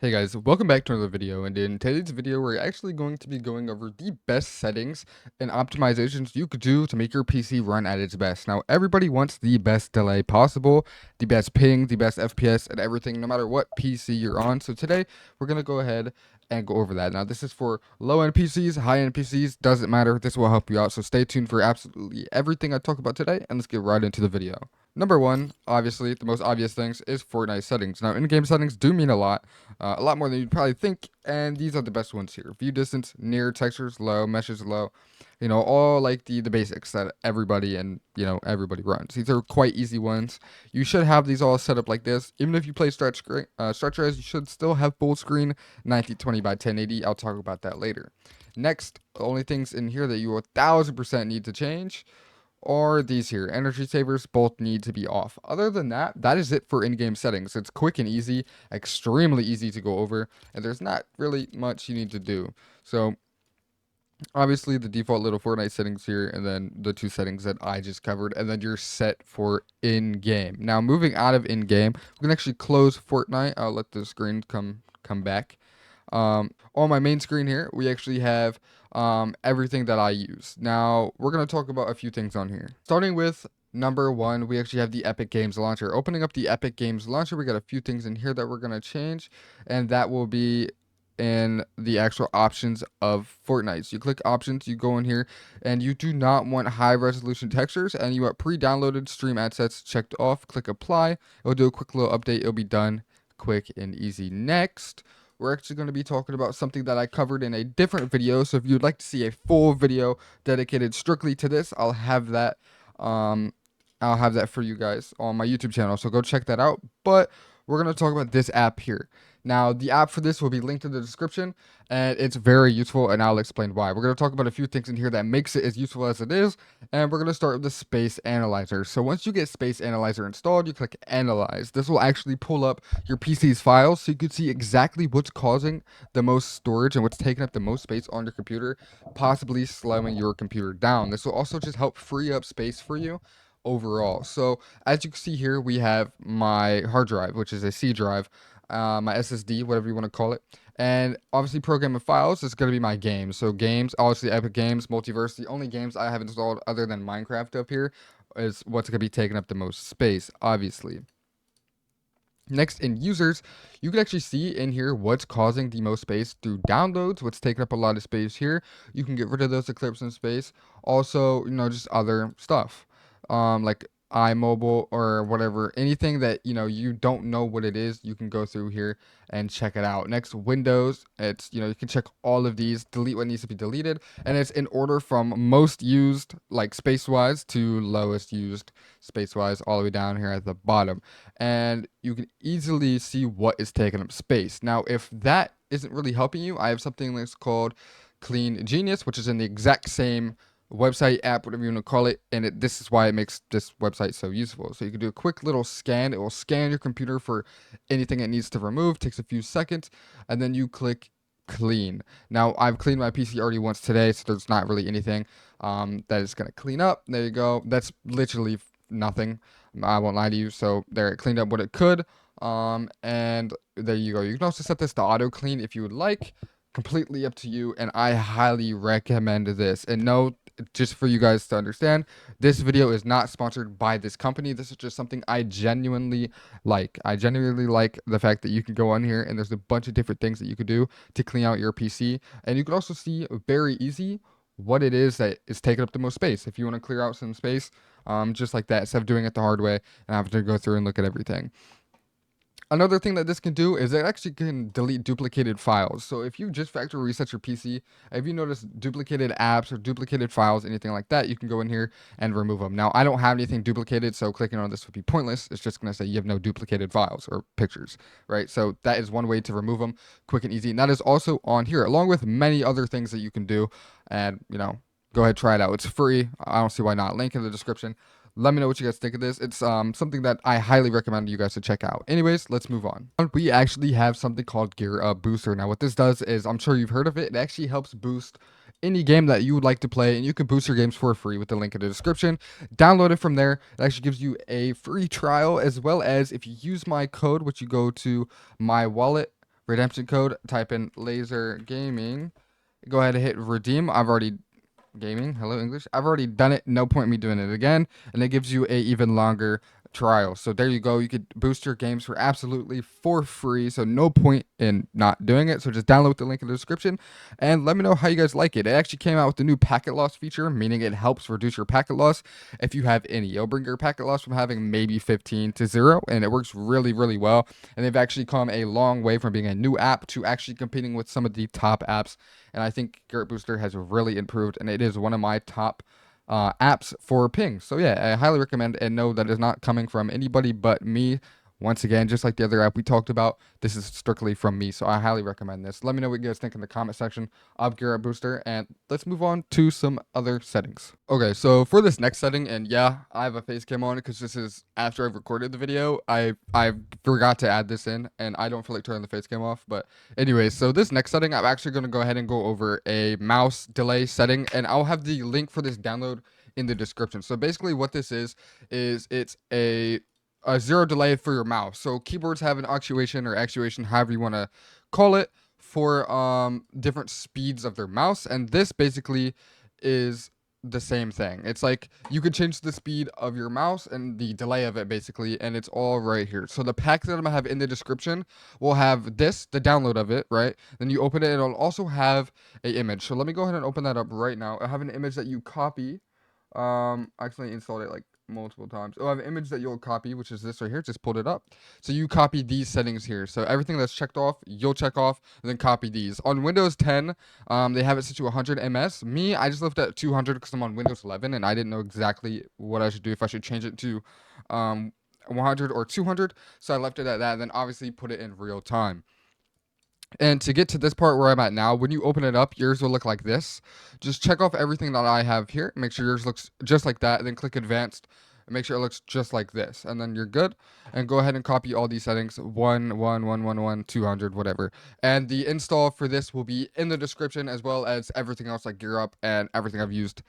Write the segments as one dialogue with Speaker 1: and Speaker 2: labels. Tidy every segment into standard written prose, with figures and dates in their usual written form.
Speaker 1: Hey guys, welcome back to another video, and in today's video we're actually going to be going over the best settings and optimizations you could do to make your PC run at its best. Now everybody wants the best delay possible, the best ping, the best FPS, and everything no matter what PC you're on. So today we're going to go ahead and go over that. Now this is for low-end PCs, high-end PCs, doesn't matter, this will help you out, so stay tuned for absolutely everything I talk about today, and let's get right into the video. Number one, obviously, the most obvious things is Fortnite settings. Now, in-game settings do mean a lot more than you'd probably think, and these are the best ones here. View distance, near, textures low, meshes low, all like the basics that everybody and, everybody runs. These are quite easy ones. You should have these all set up like this. Even if you play stretch res, you should still have full screen 1920 by 1080. I'll talk about that later. Next, the only things in here that you 1000% need to change are these here. Energy savers both need to be off. Other than that, that is it for in-game settings. It's quick and easy, extremely easy to go over, and there's not really much you need to do. So obviously the default little Fortnite settings here, and then the two settings that I just covered, and then you're set for in-game. Now moving out of in-game, we can actually close Fortnite. I'll let the screen come back. On my main screen here, we actually have everything that I use. Now, we're going to talk about a few things on here. Starting with number one, we actually have the Epic Games Launcher. Opening up the Epic Games Launcher, we got a few things in here that we're going to change, and that will be in the actual options of Fortnite. So you click options, you go in here, and you do not want high resolution textures, and you want pre-downloaded stream assets checked off. Click apply. It will do a quick little update. It'll be done quick and easy. Next, we're actually going to be talking about something that I covered in a different video. So if you'd like to see a full video dedicated strictly to this, I'll have that for you guys on my YouTube channel. So go check that out. But we're going to talk about this app here. Now, the app for this will be linked in the description, and it's very useful, and I'll explain why. We're going to talk about a few things in here that makes it as useful as it is, and we're going to start with the Space Analyzer. So once you get Space Analyzer installed, you click Analyze. This will actually pull up your PC's files, so you can see exactly what's causing the most storage and what's taking up the most space on your computer, possibly slowing your computer down. This will also just help free up space for you overall. So as you can see here, we have my hard drive, which is a C drive, my SSD, whatever you want to call it. And obviously program and files is going to be my games. So games, obviously Epic Games, Multiverse, the only games I have installed other than Minecraft up here is what's going to be taking up the most space, obviously. Next, in users, you can actually see in here what's causing the most space through downloads, what's taking up a lot of space here. You can get rid of those to clear up some space. Also, just other stuff, like iMobile or whatever, anything that you don't know what it is, you can go through here and check it out. Next, Windows, it's you can check all of these, delete what needs to be deleted, and it's in order from most used, like space wise, to lowest used space wise, all the way down here at the bottom. And you can easily see what is taking up space. Now if that isn't really helping you, I have something that's called Clean Genius, which is in the exact same website, app, whatever you want to call it, and this is why it makes this website so useful. So you can do a quick little scan. It will scan your computer for anything it needs to remove. Takes a few seconds, and then you click clean. Now I've cleaned my PC already once today, so there's not really anything that is going to clean up. There you go. That's literally nothing, I won't lie to you. So there, it cleaned up what it could, and there you go. You can also set this to auto clean if you would like. Completely up to you, and I highly recommend this. And no, just for you guys to understand, this video is not sponsored by this company. This is just something I genuinely like. I genuinely like the fact that you can go on here and there's a bunch of different things that you could do to clean out your PC, and you can also see very easy what it is that is taking up the most space. If you want to clear out some space, just like that, instead of doing it the hard way and having to go through and look at everything. Another thing that this can do is it actually can delete duplicated files. So if you just factory reset your PC, if you notice duplicated apps or duplicated files, anything like that, you can go in here and remove them. Now, I don't have anything duplicated, so clicking on this would be pointless. It's just going to say you have no duplicated files or pictures, right? So that is one way to remove them, quick and easy. And that is also on here, along with many other things that you can do. And, go ahead, try it out. It's free. I don't see why not. Link in the description. Let me know what you guys think of this. It's something that I highly recommend you guys to check out. Anyways, let's move on. We actually have something called Gear Up Booster. Now, what this does is, I'm sure you've heard of it. It actually helps boost any game that you would like to play, and you can boost your games for free with the link in the description. Download it from there. It actually gives you a free trial, as well as if you use my code, which you go to my wallet, redemption code, type in laser gaming, go ahead and hit redeem. I've already gaming. Hello, English. I've already done it. No point in me doing it again. And it gives you a even longer trial. So there you go. You could boost your games for absolutely for free. So no point in not doing it. So just download the link in the description and let me know how you guys like it. It actually came out with the new packet loss feature, meaning it helps reduce your packet loss if you have any. It'll bring your packet loss from having maybe 15 to 0, and it works really, really well. And they've actually come a long way from being a new app to actually competing with some of the top apps. And I think Garrett Booster has really improved, and it is one of my top apps for ping. So yeah, I highly recommend, and know that is not coming from anybody but me. Once again, just like the other app we talked about, this is strictly from me, so I highly recommend this. Let me know what you guys think in the comment section of Garrett Booster, and let's move on to some other settings. Okay, so for this next setting, and yeah, I have a face cam on because this is after I've recorded the video. I forgot to add this in, and I don't feel like turning the face cam off. But anyways, so this next setting, I'm actually going to go ahead and go over a mouse delay setting, and I'll have the link for this download in the description. So basically what this is it's a zero delay for your mouse. So keyboards have an actuation, however you want to call it, for different speeds of their mouse, and this basically is the same thing. It's like you could change the speed of your mouse and the delay of it basically, and it's all right here. So the pack that I'm gonna have in the description will have this, the download of it, right? Then you open it, it'll also have a image. So let me go ahead and open that up right now. I have an image that you copy. I accidentally installed it like multiple times. Oh, I have an image that you'll copy, which is this right here. Just pulled it up. So you copy these settings here. So everything that's checked off, you'll check off, and then copy these. On Windows 10, they have it set to 100 ms. Me, I just left it at 200 because I'm on Windows 11, and I didn't know exactly what I should do, if I should change it to 100 or 200. So I left it at that, and then obviously put it in real time. And to get to this part where I'm at now, when you open it up, yours will look like this. Just check off everything that I have here. Make sure yours looks just like that. And then click advanced and make sure it looks just like this. And then you're good. And go ahead and copy all these settings. 200, whatever. And the install for this will be in the description, as well as everything else like Gear Up and everything I've used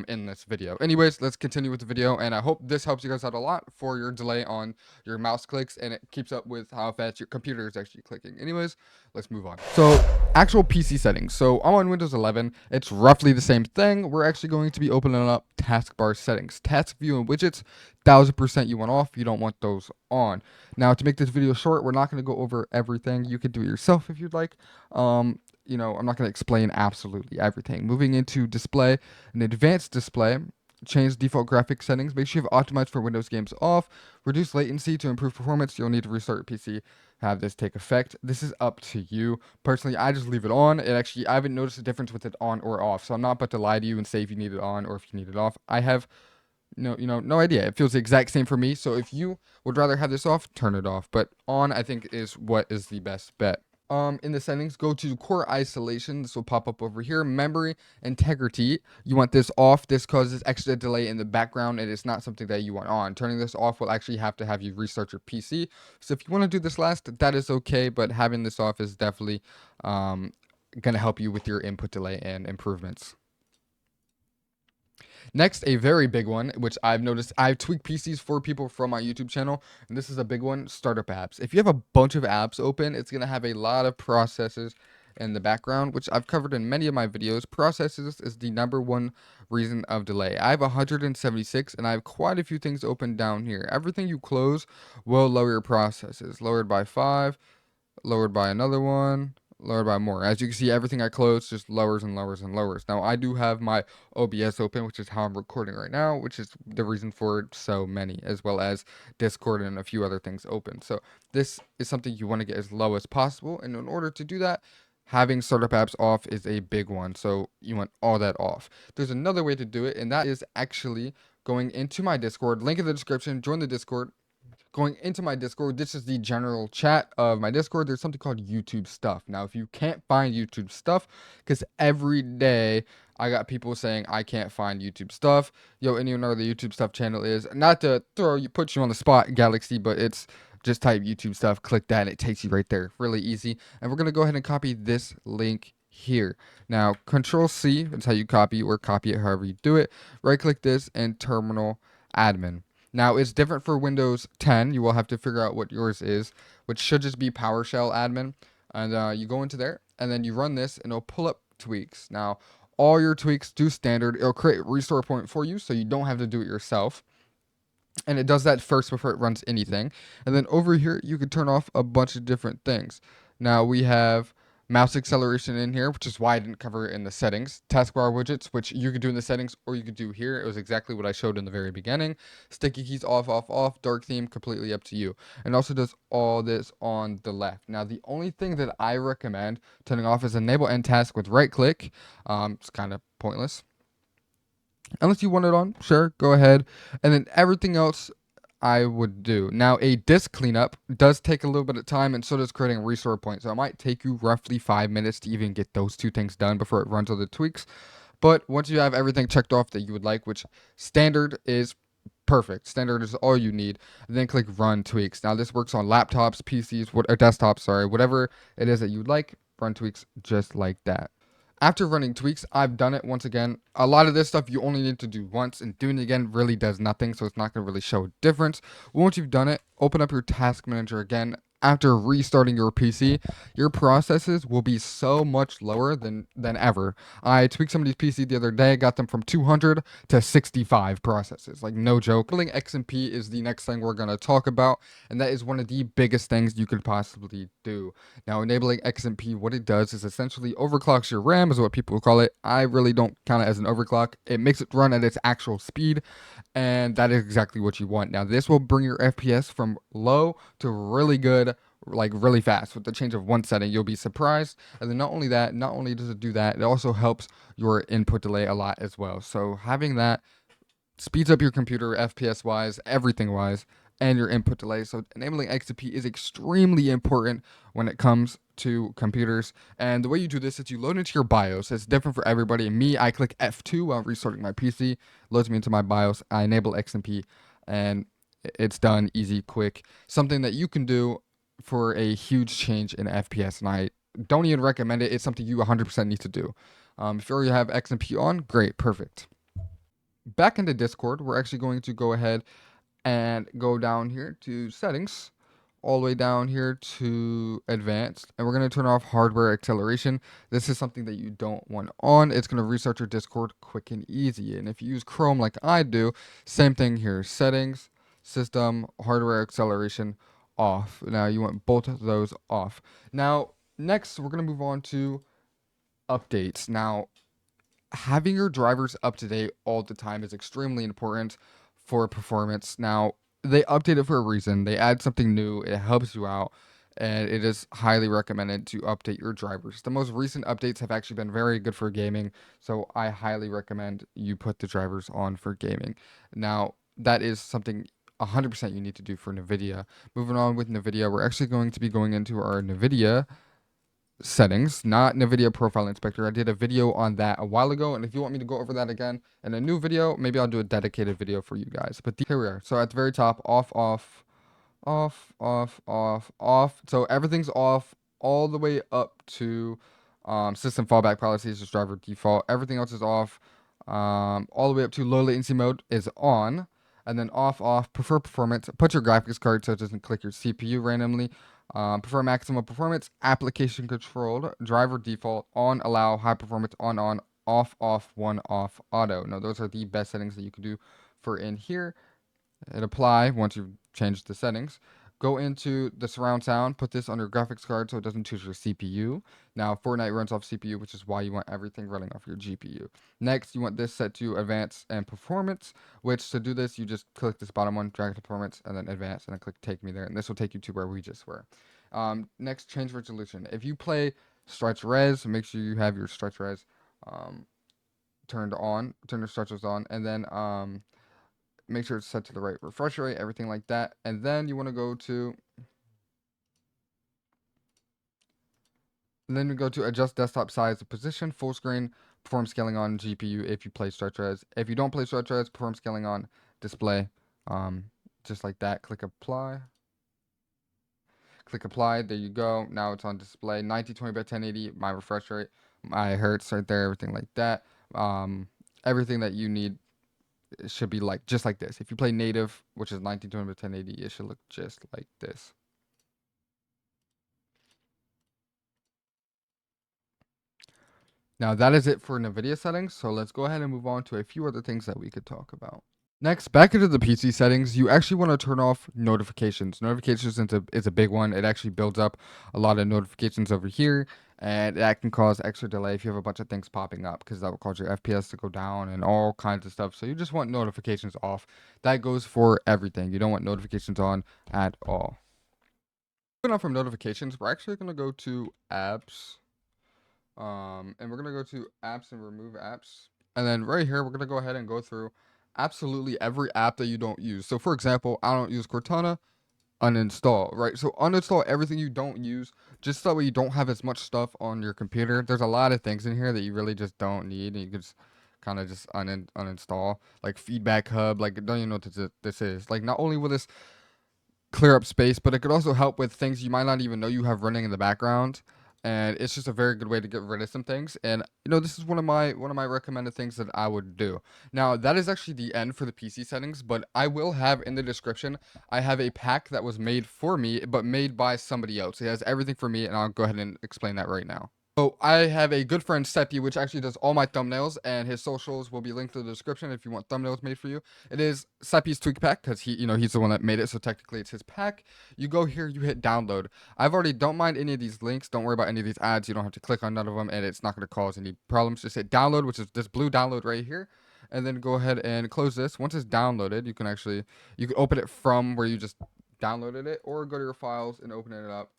Speaker 1: in this video. Anyways, let's continue with the video. And I hope this helps you guys out a lot for your delay on your mouse clicks, and it keeps up with how fast your computer is actually clicking. Anyways, let's move on. So actual PC settings. So I'm on Windows 11. It's roughly the same thing. We're actually going to be opening up taskbar settings. Task view and widgets, 1000% you want off. You don't want those on. Now, to make this video short, we're not going to go over everything. You could do it yourself if you'd like. I'm not going to explain absolutely everything. Moving into display, an advanced display. Change default graphics settings. Make sure you've optimized for Windows games off. Reduce latency to improve performance. You'll need to restart your PC. Have this take effect. This is up to you. Personally, I just leave it on. It actually, I haven't noticed a difference with it on or off. So I'm not about to lie to you and say if you need it on or if you need it off. I have no idea. It feels the exact same for me. So if you would rather have this off, turn it off. But on, I think, is what is the best bet. In the settings, go to core isolation. This will pop up over here. Memory integrity, you want this off. This causes extra delay in the background, and it's not something that you want on. Turning this off will actually have to have you restart your PC. So if you want to do this last, that is okay, but having this off is definitely gonna help you with your input delay and improvements. Next, a very big one, which I've noticed, I've tweaked PCs for people from my YouTube channel, and this is a big one, startup apps. If you have a bunch of apps open, it's going to have a lot of processes in the background, which I've covered in many of my videos. Processes is the number one reason of delay. I have 176, and I have quite a few things open down here. Everything you close will lower your processes. Lowered by 5, lowered by another one, lowered by more. As you can see, everything I close just lowers and lowers and lowers. Now, I do have my OBS open, which is how I'm recording right now, which is the reason for so many, as well as Discord and a few other things open. So this is something you want to get as low as possible. And in order to do that, having startup apps off is a big one. So you want all that off. There's another way to do it, and that is actually going into my Discord. Link in the description. Join the Discord. Going into my Discord, this is the general chat of my Discord. There's something called YouTube stuff. Now, if you can't find YouTube stuff, because every day I got people saying I can't find YouTube stuff. Yo, anyone know where the YouTube stuff channel is? Not to put you on the spot, Galaxy, but it's just type YouTube stuff, click that, and it takes you right there. Really easy. And we're gonna go ahead and copy this link here. Now, Control C, that's how you copy or copy it however you do it. Right click this and terminal admin. Now, it's different for Windows 10. You will have to figure out what yours is, which should just be PowerShell admin. And you go into there, and then you run this, and it'll pull up tweaks. Now, all your tweaks do standard. It'll create a restore point for you, so you don't have to do it yourself. And it does that first before it runs anything. And then over here, you can turn off a bunch of different things. Now we have mouse acceleration in here, which is why I didn't cover it in the settings. Taskbar widgets, which you could do in the settings or you could do here. It was exactly what I showed in the very beginning. Sticky keys off, off, off. Dark theme, completely up to you. And also does all this on the left. Now the only thing that I recommend turning off is enable end task with right click. It's kind of pointless. Unless you want it on, sure, go ahead. And then everything else I would do. Now, a disk cleanup does take a little bit of time, and so does creating a restore point. So it might take you roughly 5 minutes to even get those two things done before it runs all the tweaks. But once you have everything checked off that you would like, which standard is perfect, standard is all you need, then click run tweaks. Now, this works on laptops, PCs, or desktops, sorry, whatever it is that you'd like, run tweaks just like that. After running tweaks, I've done it once again. A lot of this stuff you only need to do once, and doing it again really does nothing, so it's not going to really show a difference. Once you've done it, open up your task manager again. After restarting your PC, your processes will be so much lower than ever. I tweaked somebody's PC the other day, got them from 200 to 65 processes. Like, no joke. Enabling XMP is the next thing we're going to talk about, and that is one of the biggest things you could possibly do. Now, enabling XMP, what it does is essentially overclocks your RAM, is what people call it. I really don't count it as an overclock. It makes it run at its actual speed, and that is exactly what you want. Now, this will bring your FPS from low to really good, like really fast. With the change of one setting, you'll be surprised. And then not only that, not only does it do that, it also helps your input delay a lot as well. So having that speeds up your computer FPS wise, everything wise, and your input delay. So enabling XCP is extremely important when it comes to computers. And the way you do this is you load into your BIOS. It's different for everybody. Me, I click F2 while restarting my PC, loads me into my BIOS. I enable XMP, and it's done easy, quick. Something that you can do for a huge change in FPS, and I don't even recommend it. It's something you 100% need to do. If you already have XMP on, great, perfect. Back into Discord, we're actually going to go ahead and go down here to settings, all the way down here to advanced, and we're going to turn off hardware acceleration. This is something that you don't want on. It's going to restart your Discord quick and easy. And if you use Chrome like I do, same thing here, settings, system, hardware acceleration off. Now you want both of those off. Now, next we're going to move on to updates. Now, having your drivers up to date all the time is extremely important for performance. Now, they update it for a reason. They add something new. It helps you out, and it is highly recommended to update your drivers. The most recent updates have actually been very good for gaming, so I highly recommend you put the drivers on for gaming. Now, that is something 100% you need to do for Nvidia. Moving on with Nvidia, we're actually going to be going into our Nvidia settings, not Nvidia profile inspector. I did a video on that a while ago, and if you want me to go over that again in a new video, maybe I'll do a dedicated video for you guys. But here we are. So at the very top, off, off, off, off, off, off. So everything's off all the way up to system fallback policies, just driver default. Everything else is off. All the way up to low latency mode is on. And then off, off, prefer performance. Put your graphics card so it doesn't click your CPU randomly. Prefer maximum performance, application controlled, driver default, on, allow, high performance, on, off, off, one, off, auto. Now, those are the best settings that you can do for in here. Hit apply once you've changed the settings. Go into the surround sound, put this on your graphics card so it doesn't choose your CPU. Now, Fortnite runs off CPU, which is why you want everything running off your GPU. Next, you want this set to advanced and performance, which to do this, you just click this bottom one, drag to performance, and then advanced, and then click take me there, and this will take you to where we just were. Next, change resolution. If you play stretch res, make sure you have your stretch res turned on, turn your stretches on, and then make sure it's set to the right refresh rate, everything like that. And then you want to go to, adjust desktop size, position, full screen, perform scaling on GPU if you play stretch res. If you don't play stretch res, perform scaling on display. Just like that. Click apply. Click apply. There you go. Now it's on display. 1920 by 1080. My refresh rate, my hertz right there. Everything like that. Everything that you need, it should be like just like this. If you play native, which is 1920 by 1080, it should look just like this. Now that is it for Nvidia settings, so let's go ahead and move on to a few other things that we could talk about. Next, back into the PC settings, you actually want to turn off notifications. Notifications is a big one. It actually builds up a lot of notifications over here, and that can cause extra delay if you have a bunch of things popping up, because that will cause your FPS to go down and all kinds of stuff. So you just want notifications off. That goes for everything. You don't want notifications on at all. Moving on from notifications, we're actually going to go to apps. And we're gonna go to apps and remove apps. And then right here, we're gonna go ahead and go through absolutely every app that you don't use. So for example, I don't use Cortana, uninstall, right? So uninstall everything you don't use, just so that way you don't have as much stuff on your computer. There's a lot of things in here that you really just don't need, and you can just kind of just uninstall, like Feedback Hub. Like, don't even know what this is. Like, not only will this clear up space, but it could also help with things you might not even know you have running in the background. And it's just a very good way to get rid of some things. And this is one of my recommended things that I would do. Now, that is actually the end for the PC settings, but I will have in the description, I have a pack that was made for me, but made by somebody else. It has everything for me, and I'll go ahead and explain that right now. So I have a good friend, Seppi, which actually does all my thumbnails, and his socials will be linked in the description if you want thumbnails made for you. It is Seppi's Tweak Pack, because he's the one that made it, so technically it's his pack. You go here, you hit download. I've already, don't mind any of these links, don't worry about any of these ads, you don't have to click on none of them, and it's not going to cause any problems. Just hit download, which is this blue download right here, and then go ahead and close this. Once it's downloaded, you can open it from where you just downloaded it, or go to your files and open it up,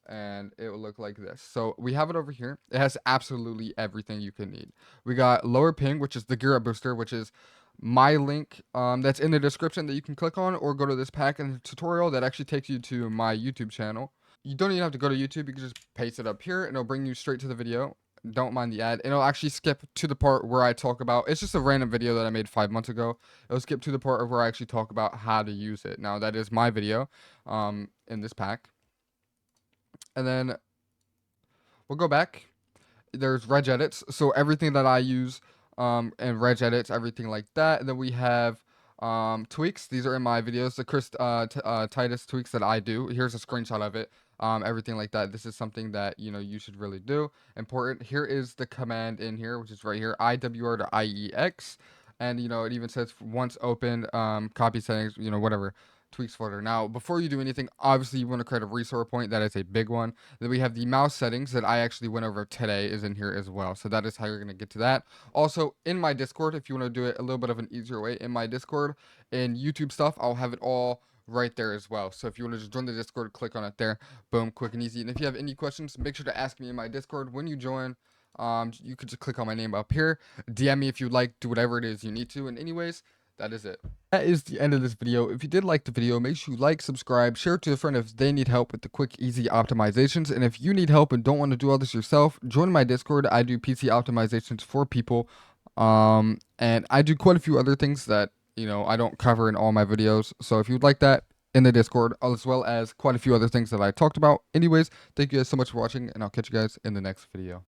Speaker 1: and it will look like this. So we have it over here. It has absolutely everything you can need. We got lower ping, which is the gear up booster, which is my link that's in the description that you can click on, or go to this pack and tutorial that actually takes you to my YouTube channel. You don't even have to go to YouTube. You can just paste it up here and it'll bring you straight to the video. Don't mind the ad. It'll actually skip to the part where I talk about, it's just a random video that I made 5 months ago. It'll skip to the part of where I actually talk about how to use it. Now that is my video in this pack. And then we'll go back. There's reg edits, so everything that I use, and reg edits, everything like that. And then we have tweaks. These are in my videos, the Titus tweaks that I do. Here's a screenshot of it. Everything like that. This is something that you should really do. Important. Here is the command in here, which is right here, IWR to IEX, and it even says once opened, copy settings, whatever. Tweaks folder. Now, before you do anything, obviously you want to create a resource point. That is a big one. Then we have the mouse settings that I actually went over today is in here as well. So that is how you're going to get to that. Also, in my Discord, if you want to do it a little bit of an easier way, in my Discord and YouTube stuff, I'll have it all right there as well. So if you want to just join the Discord, click on it there. Boom, quick and easy. And if you have any questions, make sure to ask me in my Discord when you join. You could just click on my name up here. DM me if you'd like. Do whatever it is you need to. And anyways, that is it. That is the end of this video. If you did like the video, make sure you like, subscribe, share it to a friend if they need help with the quick, easy optimizations. And if you need help and don't want to do all this yourself, join my Discord. I do PC optimizations for people. And I do quite a few other things that, I don't cover in all my videos. So if you'd like that, in the Discord, as well as quite a few other things that I talked about. Anyways, thank you guys so much for watching, and I'll catch you guys in the next video.